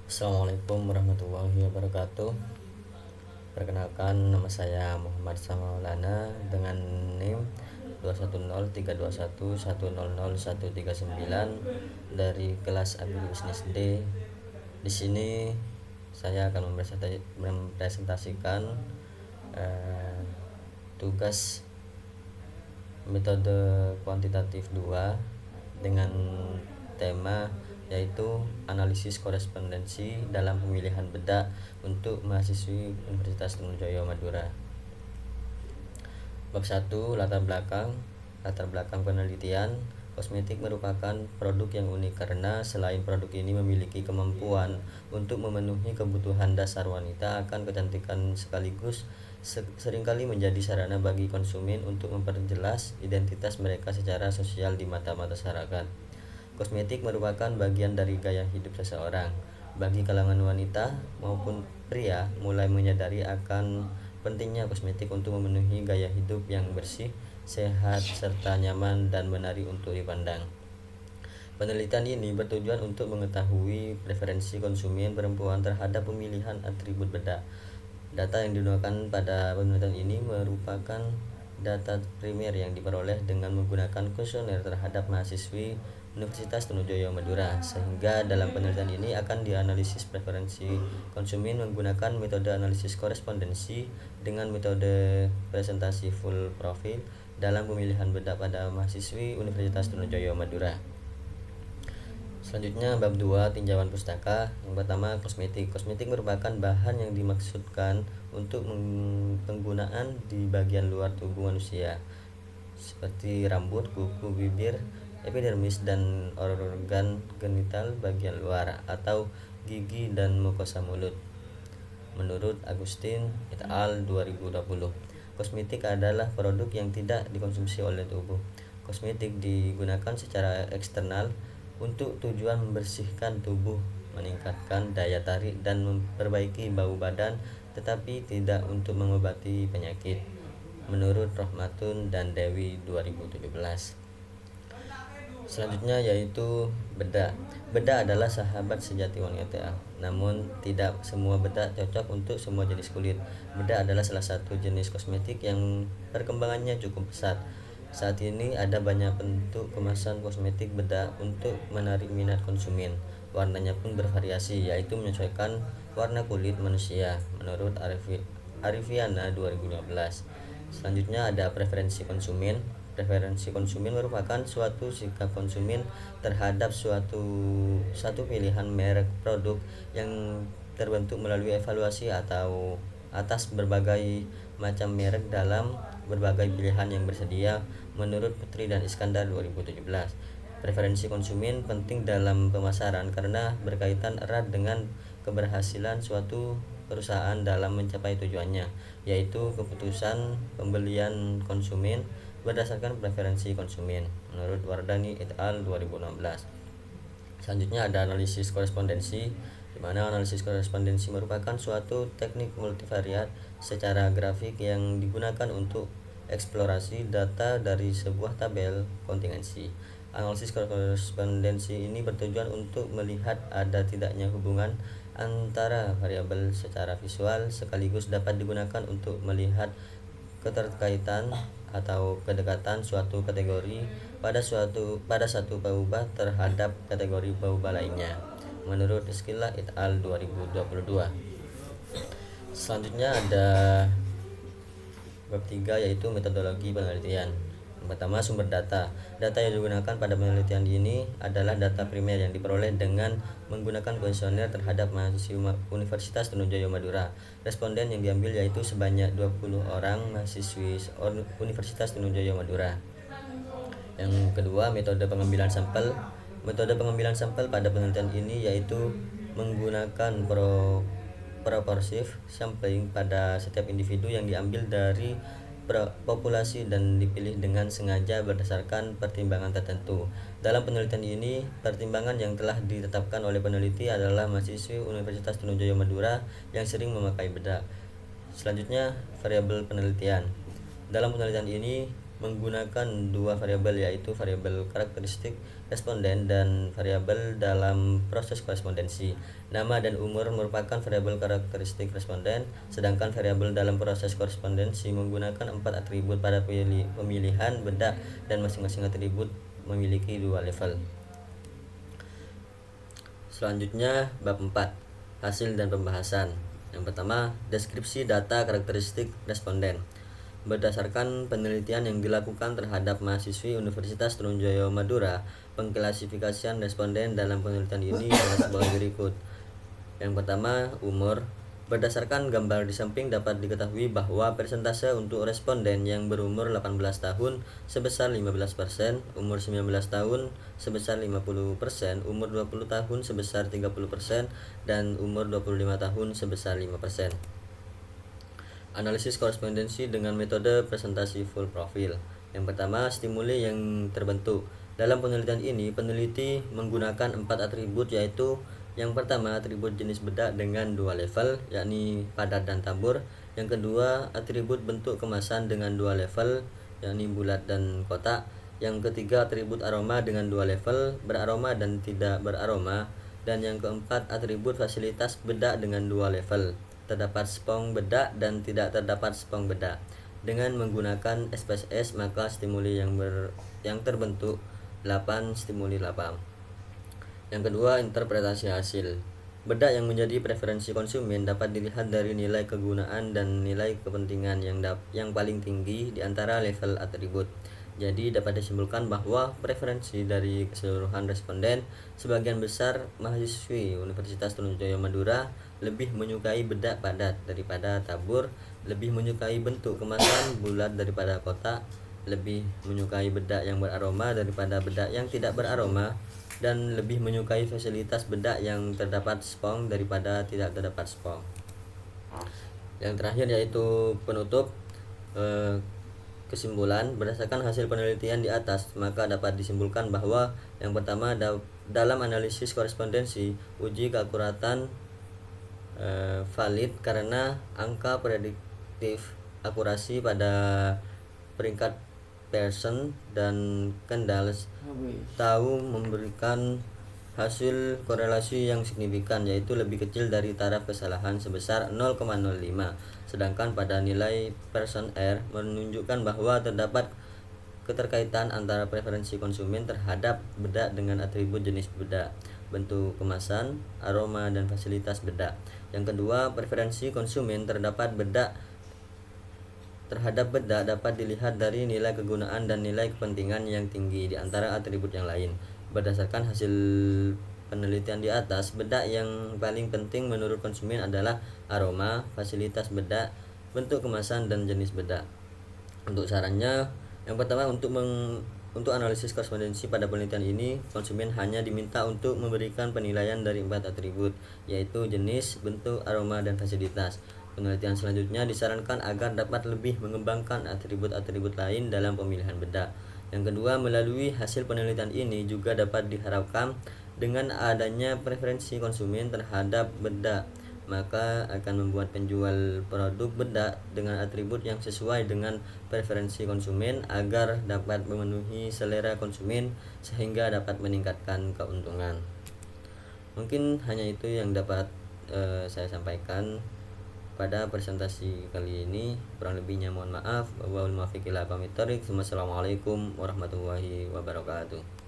Assalamualaikum warahmatullahi wabarakatuh. Perkenalkan, nama saya Muhammad Samaulana dengan NIM 2103211000139 dari kelas Agribisnis D. Di sini saya akan mempresentasikan tugas metode kuantitatif 2 dengan tema yaitu analisis korespondensi dalam pemilihan bedak untuk mahasiswi Universitas Trunojoyo Madura. Bab 1, latar belakang penelitian. Kosmetik merupakan produk yang unik karena selain produk ini memiliki kemampuan untuk memenuhi kebutuhan dasar wanita akan kecantikan, sekaligus seringkali menjadi sarana bagi konsumen untuk memperjelas identitas mereka secara sosial di mata masyarakat. Kosmetik merupakan bagian dari gaya hidup seseorang. Bagi kalangan wanita maupun pria mulai menyadari akan pentingnya kosmetik untuk memenuhi gaya hidup yang bersih, sehat, serta nyaman dan menarik untuk dipandang. Penelitian ini bertujuan untuk mengetahui preferensi konsumen perempuan terhadap pemilihan atribut bedak. Data yang digunakan pada penelitian ini merupakan data primer yang diperoleh dengan menggunakan kuesioner terhadap mahasiswi Universitas Trunojoyo Madura, sehingga dalam penelitian ini akan dianalisis preferensi konsumen menggunakan metode analisis korespondensi dengan metode presentasi full profil dalam pemilihan bedak pada mahasiswi Universitas Trunojoyo Madura. Selanjutnya bab 2, tinjauan pustaka. Yang pertama, kosmetik. Kosmetik merupakan bahan yang dimaksudkan untuk penggunaan di bagian luar tubuh manusia seperti rambut, kuku, bibir, epidermis, dan organ genital bagian luar atau gigi dan mukosa mulut. Menurut Agustin et al. 2020, kosmetik adalah produk yang tidak dikonsumsi oleh tubuh. Kosmetik digunakan secara eksternal untuk tujuan membersihkan tubuh, meningkatkan daya tarik, dan memperbaiki bau badan, tetapi tidak untuk mengobati penyakit. Menurut Rohmatun dan Dewi 2017. Selanjutnya yaitu bedak. Bedak adalah sahabat sejati wanita, namun tidak semua bedak cocok untuk semua jenis kulit. Bedak adalah salah satu jenis kosmetik yang perkembangannya cukup pesat. Saat ini ada banyak bentuk kemasan kosmetik bedak untuk menarik minat konsumen. Warnanya pun bervariasi, yaitu menyesuaikan warna kulit manusia, menurut Arifiana 2015. Selanjutnya ada preferensi konsumen. Preferensi konsumen merupakan suatu sikap konsumen terhadap satu pilihan merek produk yang terbentuk melalui evaluasi atau atas berbagai macam merek dalam berbagai pilihan yang bersedia, menurut Putri dan Iskandar 2017. Preferensi konsumen penting dalam pemasaran karena berkaitan erat dengan keberhasilan suatu perusahaan dalam mencapai tujuannya, yaitu keputusan pembelian konsumen berdasarkan preferensi konsumen, menurut Wardani et al. 2016. Selanjutnya ada analisis korespondensi, di mana analisis korespondensi merupakan suatu teknik multivariat secara grafik yang digunakan untuk eksplorasi data dari sebuah tabel kontingensi. Analisis korespondensi ini bertujuan untuk melihat ada tidaknya hubungan antara variabel secara visual, sekaligus dapat digunakan untuk melihat keterkaitan atau kedekatan suatu kategori pada satu baubah terhadap kategori baubah lainnya, menurut Eskila et al. 2022. Selanjutnya ada bab 3 yaitu metodologi penelitian. Yang pertama, sumber data. Data yang digunakan pada penelitian ini adalah data primer yang diperoleh dengan menggunakan kuesioner terhadap mahasiswa Universitas Trunojoyo Madura. Responden yang diambil yaitu sebanyak 20 orang mahasiswi Universitas Trunojoyo Madura. Yang kedua, metode pengambilan sampel. Metode pengambilan sampel pada penelitian ini yaitu menggunakan proportive sampling pada setiap individu yang diambil dari populasi dan dipilih dengan sengaja berdasarkan pertimbangan tertentu. Dalam penelitian ini, pertimbangan yang telah ditetapkan oleh peneliti adalah mahasiswi Universitas Trunojoyo Madura yang sering memakai bedak. Selanjutnya, variabel penelitian. Dalam penelitian ini menggunakan dua variabel, yaitu variabel karakteristik responden dan variabel dalam proses korespondensi. Nama dan umur merupakan variabel karakteristik responden, sedangkan variabel dalam proses korespondensi menggunakan 4 atribut pada pemilihan bedak dan masing-masing atribut memiliki dua level. Selanjutnya bab 4, hasil dan pembahasan. Yang pertama, deskripsi data karakteristik responden. Berdasarkan penelitian yang dilakukan terhadap mahasiswi Universitas Trunojoyo Madura, pengklasifikasian responden dalam penelitian ini adalah sebagai berikut. Yang pertama, umur. Berdasarkan gambar di samping dapat diketahui bahwa persentase untuk responden yang berumur 18 tahun sebesar 15%, umur 19 tahun sebesar 50%, umur 20 tahun sebesar 30%, dan umur 25 tahun sebesar 5%. Analisis korespondensi dengan metode presentasi full profil. Yang pertama, stimuli yang terbentuk. Dalam penelitian ini, peneliti menggunakan 4 atribut, yaitu yang pertama, atribut jenis bedak dengan dua level, yakni padat dan tabur. Yang kedua, atribut bentuk kemasan dengan dua level, yakni bulat dan kotak. Yang ketiga, atribut aroma dengan dua level, beraroma dan tidak beraroma. Dan yang keempat, atribut fasilitas bedak dengan dua level, terdapat spong bedak dan tidak terdapat spong bedak. Dengan menggunakan SPSS, maka stimuli yang terbentuk 8 stimuli 8. Yang kedua, interpretasi hasil. Bedak yang menjadi preferensi konsumen dapat dilihat dari nilai kegunaan dan nilai kepentingan yang paling tinggi di antara level atribut. Jadi dapat disimpulkan bahwa preferensi dari keseluruhan responden, sebagian besar mahasiswi Universitas Trunojoyo Madura lebih menyukai bedak padat daripada tabur, lebih menyukai bentuk kemasan bulat daripada kotak, lebih menyukai bedak yang beraroma daripada bedak yang tidak beraroma, dan lebih menyukai fasilitas bedak yang terdapat spong daripada tidak terdapat spong. Yang terakhir yaitu penutup. Kesimpulan, berdasarkan hasil penelitian di atas, maka dapat disimpulkan bahwa yang pertama, dalam analisis korespondensi, uji keakuratan valid karena angka prediktif akurasi pada peringkat Pearson dan Kendall tahu memberikan hasil korelasi yang signifikan, yaitu lebih kecil dari taraf kesalahan sebesar 0,05. Sedangkan pada nilai Pearson R menunjukkan bahwa terdapat keterkaitan antara preferensi konsumen terhadap bedak dengan atribut jenis bedak, bentuk kemasan, aroma, dan fasilitas bedak. Yang kedua, preferensi konsumen terhadap bedak dapat dilihat dari nilai kegunaan dan nilai kepentingan yang tinggi di antara atribut yang lain. Berdasarkan hasil penelitian di atas, bedak yang paling penting menurut konsumen adalah aroma, fasilitas bedak, bentuk kemasan, dan jenis bedak. Untuk sarannya, yang pertama, untuk analisis korespondensi pada penelitian ini, konsumen hanya diminta untuk memberikan penilaian dari 4 atribut, yaitu jenis, bentuk, aroma, dan fasilitas. Penelitian selanjutnya disarankan agar dapat lebih mengembangkan atribut-atribut lain dalam pemilihan bedak. Yang kedua, melalui hasil penelitian ini juga dapat diharapkan dengan adanya preferensi konsumen terhadap bedak, maka akan membuat penjual produk bedak dengan atribut yang sesuai dengan preferensi konsumen agar dapat memenuhi selera konsumen sehingga dapat meningkatkan keuntungan. Mungkin hanya itu yang dapat saya sampaikan pada presentasi kali ini. Kurang lebihnya mohon maaf. Wassalamualaikum warahmatullahi wabarakatuh.